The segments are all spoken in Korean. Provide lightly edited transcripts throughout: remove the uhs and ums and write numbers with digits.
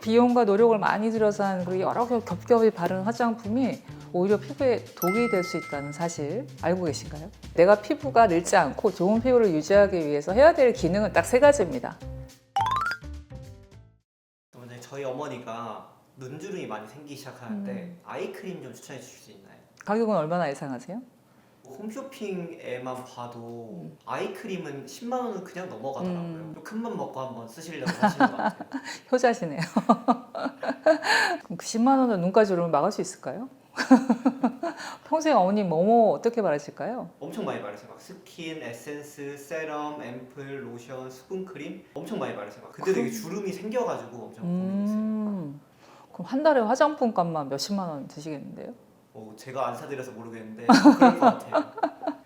비용과 노력을 많이 들여서 한 그리고 여러 겹 겹겹이 바른 화장품이 오히려 피부에 독이 될 수 있다는 사실 알고 계신가요? 내가 피부가 늙지 않고 좋은 피부를 유지하기 위해서 해야 될 기능은 딱 세 가지입니다. 먼저 저희 어머니가 눈주름이 많이 생기기 시작하는데 아이크림 좀 추천해 주실 수 있나요? 가격은 얼마나 예상하세요? 홈쇼핑에만 봐도 아이크림은 10만 원은 그냥 넘어가더라고요. 좀 큰 맘 먹고 한번 쓰시려고 하시는 것 같아요. 효자시네요. 그럼 그 10만 원은 눈가 주름을 막을 수 있을까요? 평소에 어머님 뭐뭐 어떻게 바르실까요? 엄청 많이 바르세요. 막 스킨, 에센스, 세럼, 앰플, 로션, 수분크림 엄청 많이 바르세요. 막 그때도 이게 주름이 생겨가지고 엄청 고민했어요. 그럼 한 달에 화장품 값만 몇십만 원 드시겠는데요? 제가 안 사드려서 모르겠는데 그럴 것 같아요.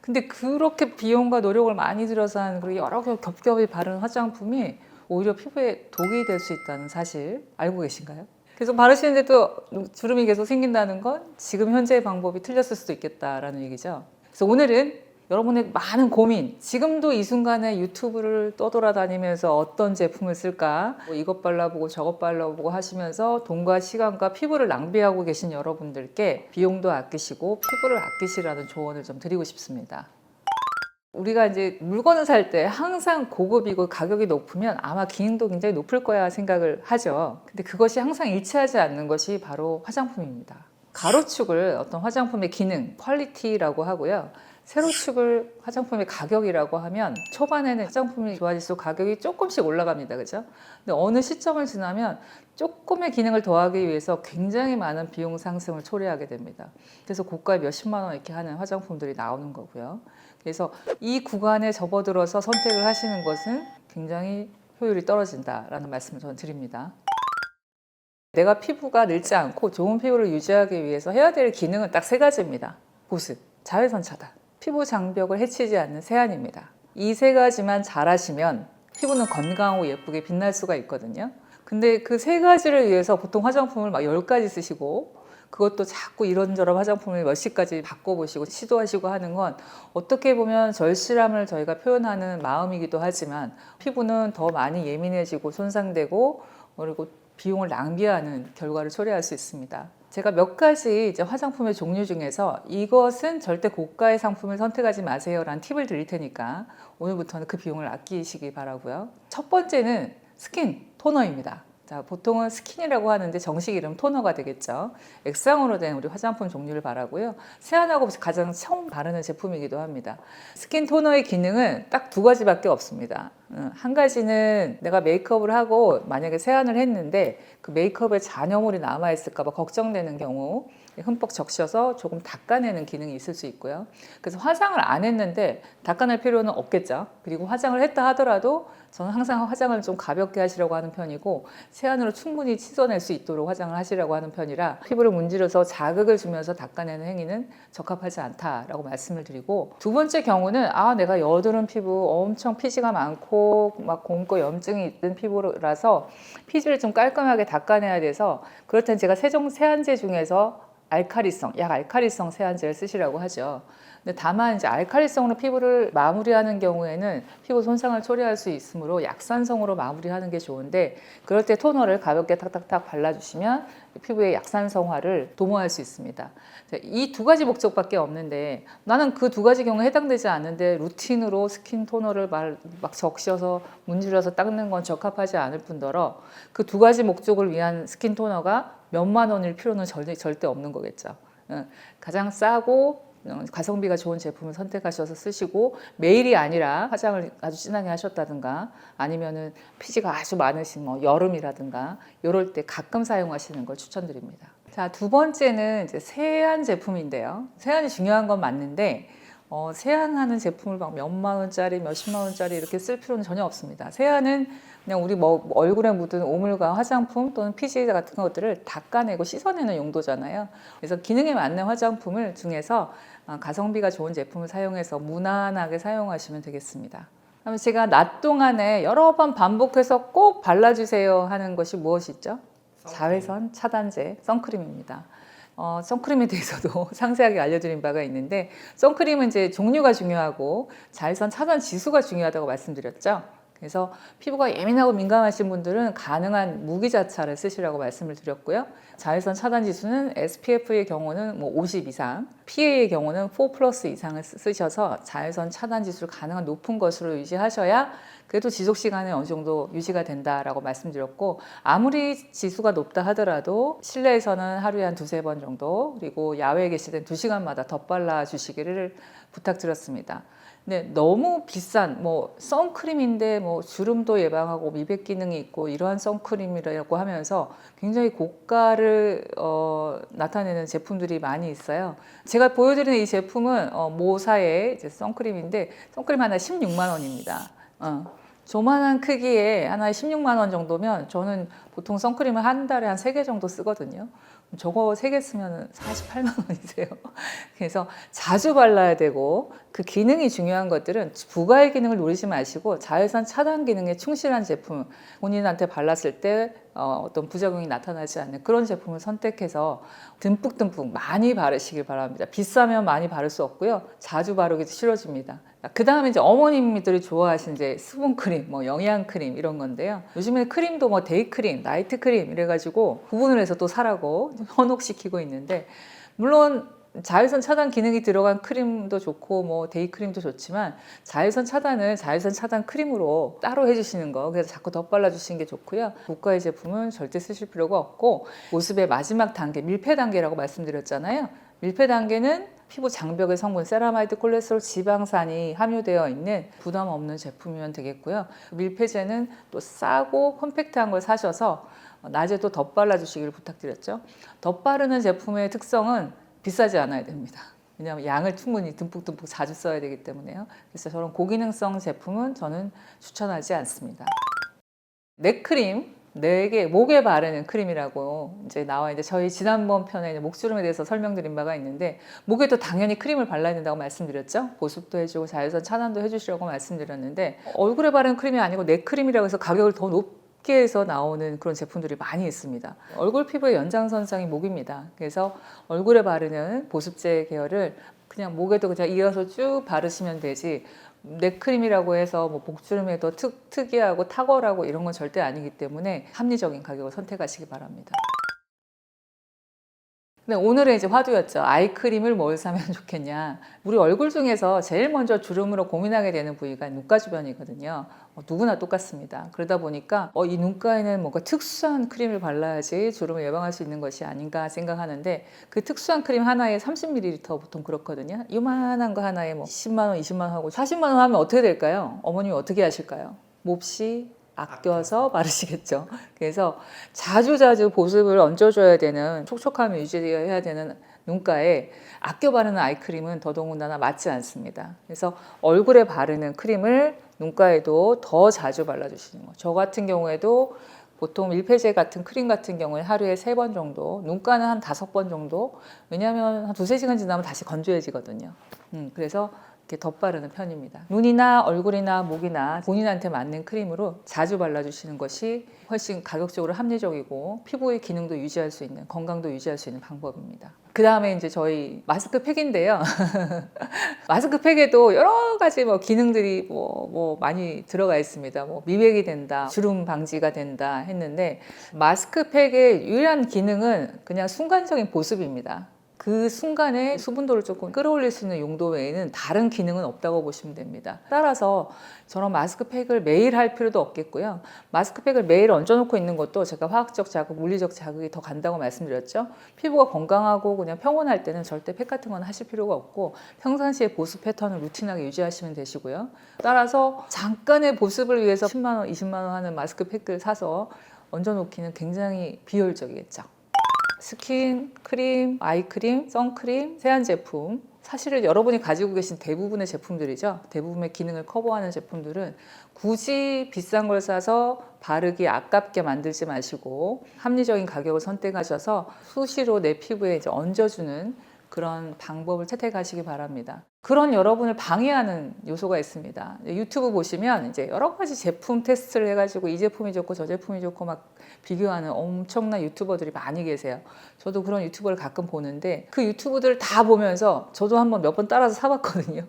근데 그렇게 비용과 노력을 많이 들여서 한 그리고 여러 겹 겹겹이 바른 화장품이 오히려 피부에 독이 될 수 있다는 사실 알고 계신가요? 계속 바르시는데도 주름이 계속 생긴다는 건 지금 현재의 방법이 틀렸을 수도 있겠다라는 얘기죠. 그래서 오늘은 여러분의 많은 고민, 지금도 이 순간에 유튜브를 떠돌아다니면서 어떤 제품을 쓸까, 뭐 이것 발라보고 저것 발라보고 하시면서 돈과 시간과 피부를 낭비하고 계신 여러분들께 비용도 아끼시고 피부를 아끼시라는 조언을 좀 드리고 싶습니다. 우리가 이제 물건을 살 때 항상 고급이고 가격이 높으면 아마 기능도 굉장히 높을 거야 생각을 하죠. 근데 그것이 항상 일치하지 않는 것이 바로 화장품입니다. 가로축을 어떤 화장품의 기능, 퀄리티라고 하고요. 세로축을 화장품의 가격이라고 하면 초반에는 화장품이 좋아질수록 가격이 조금씩 올라갑니다. 그죠? 근데 어느 시점을 지나면 조금의 기능을 더하기 위해서 굉장히 많은 비용 상승을 초래하게 됩니다. 그래서 고가에 몇십만 원 이렇게 하는 화장품들이 나오는 거고요. 그래서 이 구간에 접어들어서 선택을 하시는 것은 굉장히 효율이 떨어진다라는 말씀을 저는 드립니다. 내가 피부가 늙지 않고 좋은 피부를 유지하기 위해서 해야 될 기능은 딱 세 가지입니다. 보습, 자외선 차단, 피부 장벽을 해치지 않는 세안입니다. 이 세 가지만 잘하시면 피부는 건강하고 예쁘게 빛날 수가 있거든요. 근데 그 세 가지를 위해서 보통 화장품을 막 10가지 쓰시고 그것도 자꾸 이런저런 화장품을 몇십 가지 바꿔보시고 시도하시고 하는 건 어떻게 보면 절실함을 저희가 표현하는 마음이기도 하지만 피부는 더 많이 예민해지고 손상되고 그리고 비용을 낭비하는 결과를 초래할 수 있습니다. 제가 몇 가지 이제 화장품의 종류 중에서 이것은 절대 고가의 상품을 선택하지 마세요라는 팁을 드릴 테니까 오늘부터는 그 비용을 아끼시기 바라고요. 첫 번째는 스킨 토너입니다. 자, 보통은 스킨이라고 하는데 정식 이름 토너가 되겠죠. 액상으로 된 우리 화장품 종류를 바라고요. 세안하고 가장 처음 바르는 제품이기도 합니다. 스킨 토너의 기능은 딱 두 가지밖에 없습니다. 한 가지는 내가 메이크업을 하고 만약에 세안을 했는데 그 메이크업에 잔여물이 남아있을까 봐 걱정되는 경우 흠뻑 적셔서 조금 닦아내는 기능이 있을 수 있고요. 그래서 화장을 안 했는데 닦아낼 필요는 없겠죠. 그리고 화장을 했다 하더라도 저는 항상 화장을 좀 가볍게 하시려고 하는 편이고 세안으로 충분히 씻어낼 수 있도록 화장을 하시려고 하는 편이라 피부를 문지르서 자극을 주면서 닦아내는 행위는 적합하지 않다라고 말씀을 드리고, 두 번째 경우는 내가 여드름 피부 엄청 피지가 많고 막 곰고 염증이 있는 피부라서 피지를 좀 깔끔하게 닦아내야 돼서 그럴 땐 제가 세정 세안제 중에서 약 알칼리성 세안제를 쓰시라고 하죠. 근데 다만 이제 알칼리성으로 피부를 마무리하는 경우에는 피부 손상을 초래할 수 있으므로 약산성으로 마무리하는 게 좋은데 그럴 때 토너를 가볍게 탁탁탁 발라주시면 피부의 약산성화를 도모할 수 있습니다. 이 두 가지 목적밖에 없는데 나는 그 두 가지 경우에 해당되지 않는데 루틴으로 스킨 토너를 막 적셔서 문질러서 닦는 건 적합하지 않을 뿐더러 그 두 가지 목적을 위한 스킨 토너가 몇만 원일 필요는 절대 없는 거겠죠. 가장 싸고 가성비가 좋은 제품을 선택하셔서 쓰시고 매일이 아니라 화장을 아주 진하게 하셨다든가 아니면은 피지가 아주 많으신 여름이라든가 이럴 때 가끔 사용하시는 걸 추천드립니다. 자, 두 번째는 이제 세안 제품인데요. 세안이 중요한 건 맞는데 세안하는 제품을 막 몇만 원짜리, 몇십만 원짜리 이렇게 쓸 필요는 전혀 없습니다. 세안은 그냥 우리 얼굴에 묻은 오물과 화장품 또는 피지 같은 것들을 닦아내고 씻어내는 용도잖아요. 그래서 기능에 맞는 화장품을 중에서 가성비가 좋은 제품을 사용해서 무난하게 사용하시면 되겠습니다. 그럼 제가 낮 동안에 여러 번 반복해서 꼭 발라주세요 하는 것이 무엇이죠? 자외선 차단제 선크림입니다. 선크림에 대해서도 상세하게 알려드린 바가 있는데 선크림은 이제 종류가 중요하고 자외선 차단 지수가 중요하다고 말씀드렸죠. 그래서 피부가 예민하고 민감하신 분들은 가능한 무기자차를 쓰시라고 말씀을 드렸고요. 자외선 차단 지수는 SPF의 경우는 뭐 50 이상, PA의 경우는 4+ 이상을 쓰셔서 자외선 차단 지수를 가능한 높은 것으로 유지하셔야 그래도 지속 시간이 어느 정도 유지가 된다라고 말씀드렸고, 아무리 지수가 높다 하더라도 실내에서는 하루에 한 2-3번 정도, 그리고 야외에 계실 땐 2시간마다 덧발라 주시기를 부탁드렸습니다. 근데 너무 비싼 뭐 선크림인데 뭐 주름도 예방하고 미백 기능이 있고 이러한 선크림이라고 하면서 굉장히 고가를 나타내는 제품들이 많이 있어요. 제가 보여드리는 이 제품은 모사의 이제 선크림인데 선크림 하나 16만 원입니다. 조만한 크기에 하나에 16만 원 정도면 저는 보통 선크림을 한 달에 한 3개 정도 쓰거든요. 저거 3개 쓰면 48만 원이세요. 그래서 자주 발라야 되고, 그 기능이 중요한 것들은 부가의 기능을 노리지 마시고 자외선 차단 기능에 충실한 제품, 본인한테 발랐을 때 어떤 부작용이 나타나지 않는 그런 제품을 선택해서 듬뿍듬뿍 많이 바르시길 바랍니다. 비싸면 많이 바를 수 없고요. 자주 바르기도 싫어집니다. 그 다음에 이제 어머님들이 좋아하시는 이제 수분크림, 뭐 영양크림 이런 건데요. 요즘에 크림도 뭐 데이크림, 나이트크림 이래가지고 구분을 해서 또 사라고 현혹시키고 있는데, 물론 자외선 차단 기능이 들어간 크림도 좋고 뭐 데이크림도 좋지만 자외선 차단을 자외선 차단 크림으로 따로 해주시는 거, 그래서 자꾸 덧발라 주시는 게 좋고요. 고가의 제품은 절대 쓰실 필요가 없고, 보습의 마지막 단계, 밀폐 단계라고 말씀드렸잖아요. 밀폐 단계는 피부 장벽의 성분 세라마이드, 콜레스테롤, 지방산이 함유되어 있는 부담 없는 제품이면 되겠고요. 밀폐제는 또 싸고 컴팩트한 걸 사셔서 낮에도 덧발라 주시기를 부탁드렸죠. 덧바르는 제품의 특성은 비싸지 않아야 됩니다. 왜냐하면 양을 충분히 듬뿍듬뿍 자주 써야 되기 때문에요. 그래서 저런 고기능성 제품은 저는 추천하지 않습니다. 넥크림, 목에 바르는 크림이라고 이제 나와 있는데, 저희 지난번 편에 목주름에 대해서 설명드린 바가 있는데, 목에도 당연히 크림을 발라야 된다고 말씀드렸죠. 보습도 해주고 자외선 차단도 해주시라고 말씀드렸는데, 얼굴에 바르는 크림이 아니고 넥크림이라고 해서 가격을 더 높게 해서 나오는 그런 제품들이 많이 있습니다. 얼굴 피부의 연장선상이 목입니다. 그래서 얼굴에 바르는 보습제 계열을 그냥 목에도 그냥 이어서 쭉 바르시면 되지, 넥크림이라고 해서 뭐 복주름에도 특이하고 탁월하고 이런 건 절대 아니기 때문에 합리적인 가격을 선택하시기 바랍니다. 근데 오늘의 이제 화두였죠. 아이크림을 뭘 사면 좋겠냐. 우리 얼굴 중에서 제일 먼저 주름으로 고민하게 되는 부위가 눈가 주변이거든요. 누구나 똑같습니다. 그러다 보니까 이 눈가에는 뭔가 특수한 크림을 발라야지 주름을 예방할 수 있는 것이 아닌가 생각하는데, 그 특수한 크림 하나에 30ml 보통 그렇거든요. 이만한 거 하나에 뭐 10만 원, 20만 원 하고 40만 원 하면 어떻게 될까요? 어머님이 어떻게 하실까요? 몹시 아껴서 바르시겠죠. 그래서 자주 보습을 얹어줘야 되는, 촉촉함을 유지해야 되는 눈가에 아껴 바르는 아이크림은 더더군다나 맞지 않습니다. 그래서 얼굴에 바르는 크림을 눈가에도 더 자주 발라주시는 거. 저 같은 경우에도 보통 밀폐제 같은 크림 같은 경우에 하루에 3번 정도, 눈가는 한 5번 정도, 왜냐하면 한 2-3시간 지나면 다시 건조해지거든요. 그래서 이렇게 덧바르는 편입니다. 눈이나 얼굴이나 목이나 본인한테 맞는 크림으로 자주 발라주시는 것이 훨씬 가격적으로 합리적이고 피부의 기능도 유지할 수 있는, 건강도 유지할 수 있는 방법입니다. 그 다음에 이제 저희 마스크팩인데요. 마스크팩에도 여러 가지 뭐 기능들이 많이 들어가 있습니다. 뭐 미백이 된다, 주름 방지가 된다 했는데, 마스크팩의 유일한 기능은 그냥 순간적인 보습입니다. 그 순간에 수분도를 조금 끌어올릴 수 있는 용도 외에는 다른 기능은 없다고 보시면 됩니다. 따라서 저런 마스크팩을 매일 할 필요도 없겠고요. 마스크팩을 매일 얹어놓고 있는 것도 제가 화학적 자극, 물리적 자극이 더 간다고 말씀드렸죠. 피부가 건강하고 그냥 평온할 때는 절대 팩 같은 건 하실 필요가 없고, 평상시에 보습 패턴을 루틴하게 유지하시면 되시고요. 따라서 잠깐의 보습을 위해서 10만 원, 20만 원 하는 마스크팩을 사서 얹어놓기는 굉장히 비효율적이겠죠. 스킨, 크림, 아이크림, 선크림, 세안 제품, 사실은 여러분이 가지고 계신 대부분의 제품들이죠. 대부분의 기능을 커버하는 제품들은 굳이 비싼 걸 사서 바르기 아깝게 만들지 마시고 합리적인 가격을 선택하셔서 수시로 내 피부에 이제 얹어주는 그런 방법을 채택하시기 바랍니다. 그런 여러분을 방해하는 요소가 있습니다. 유튜브 보시면 이제 여러 가지 제품 테스트를 해가지고 이 제품이 좋고 저 제품이 좋고 막 비교하는 엄청난 유튜버들이 많이 계세요. 저도 그런 유튜버를 가끔 보는데, 그 유튜브들을 다 보면서 저도 한번 몇 번 따라서 사봤거든요.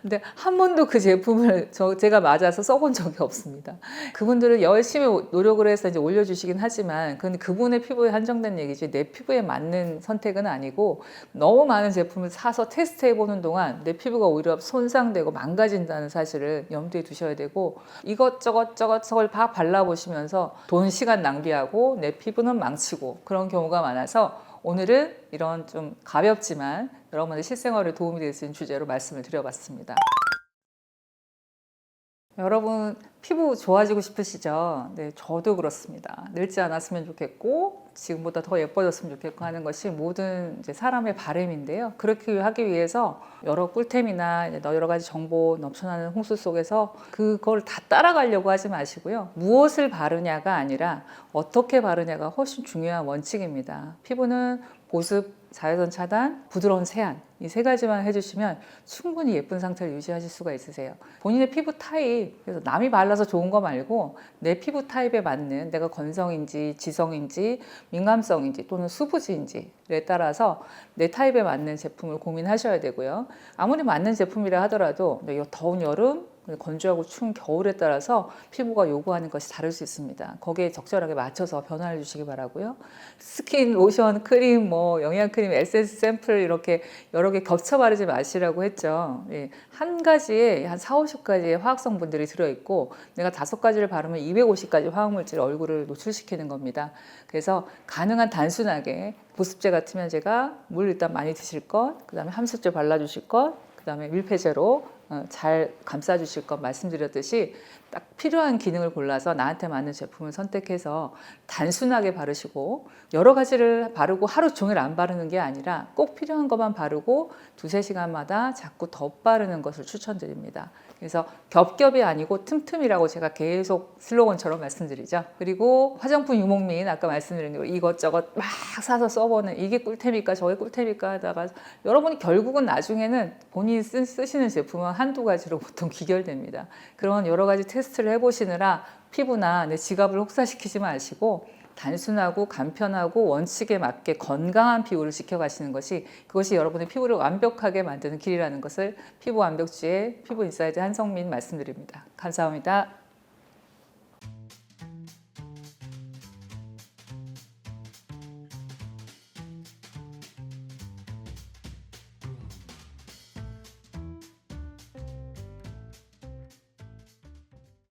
근데 한 번도 그 제품을 제가 맞아서 써본 적이 없습니다. 그분들은 열심히 노력을 해서 이제 올려주시긴 하지만 그건 그분의 피부에 한정된 얘기지 내 피부에 맞는 선택은 아니고 너무 많은 제품을 사서 테스트해보는 동안 내 피부가 오히려 손상되고 망가진다는 사실을 염두에 두셔야 되고 이것저것 저걸 다 발라보시면서 돈, 시간 낭비하고 내 피부는 망치고 그런 경우가 많아서 오늘은 이런 좀 가볍지만 여러분의 실생활에 도움이 될 수 있는 주제로 말씀을 드려봤습니다. 여러분 피부 좋아지고 싶으시죠? 네, 저도 그렇습니다. 늙지 않았으면 좋겠고 지금보다 더 예뻐졌으면 좋겠고 하는 것이 모든 이제 사람의 바람인데요. 그렇게 하기 위해서 여러 꿀템이나 여러 가지 정보 넘쳐나는 홍수 속에서 그걸 다 따라가려고 하지 마시고요. 무엇을 바르냐가 아니라 어떻게 바르냐가 훨씬 중요한 원칙입니다. 피부는 보습, 자외선 차단, 부드러운 세안 이 세 가지만 해주시면 충분히 예쁜 상태를 유지하실 수가 있으세요. 본인의 피부 타입, 그래서 남이 발라서 좋은 거 말고 내 피부 타입에 맞는 내가 건성인지 지성인지 민감성인지 또는 수부지인지에 따라서 내 타입에 맞는 제품을 고민하셔야 되고요. 아무리 맞는 제품이라 하더라도 더운 여름 건조하고 추운 겨울에 따라서 피부가 요구하는 것이 다를 수 있습니다. 거기에 적절하게 맞춰서 변화해 주시기 바라고요. 스킨, 로션, 크림, 영양크림, 에센스 샘플 이렇게 여러 개 겹쳐 바르지 마시라고 했죠. 한 가지에 한 4, 50가지의 화학 성분들이 들어있고 내가 5가지를 바르면 250가지 화학물질 얼굴을 노출시키는 겁니다. 그래서 가능한 단순하게 보습제 같으면 제가 물 일단 많이 드실 것, 그 다음에 함수제 발라주실 것, 그 다음에 밀폐제로 잘 감싸주실 것 말씀드렸듯이 딱 필요한 기능을 골라서 나한테 맞는 제품을 선택해서 단순하게 바르시고 여러 가지를 바르고 하루 종일 안 바르는 게 아니라 꼭 필요한 것만 바르고 2~3시간마다 자꾸 덧바르는 것을 추천드립니다. 그래서 겹겹이 아니고 틈틈이라고 제가 계속 슬로건처럼 말씀드리죠. 그리고 화장품 유목민 아까 말씀드린 대로 이것저것 막 사서 써보는 이게 꿀템일까 저게 꿀템일까 하다가 여러분이 결국은 나중에는 본인이 쓰시는 제품은 한두 가지로 보통 귀결됩니다. 그런 여러 가지 테스트를 해보시느라 피부나 내 지갑을 혹사시키지 마시고 단순하고 간편하고 원칙에 맞게 건강한 피부를 지켜가시는 것이 그것이 여러분의 피부를 완벽하게 만드는 길이라는 것을 피부 완벽주의 피부 인사이드 한성민 말씀드립니다. 감사합니다.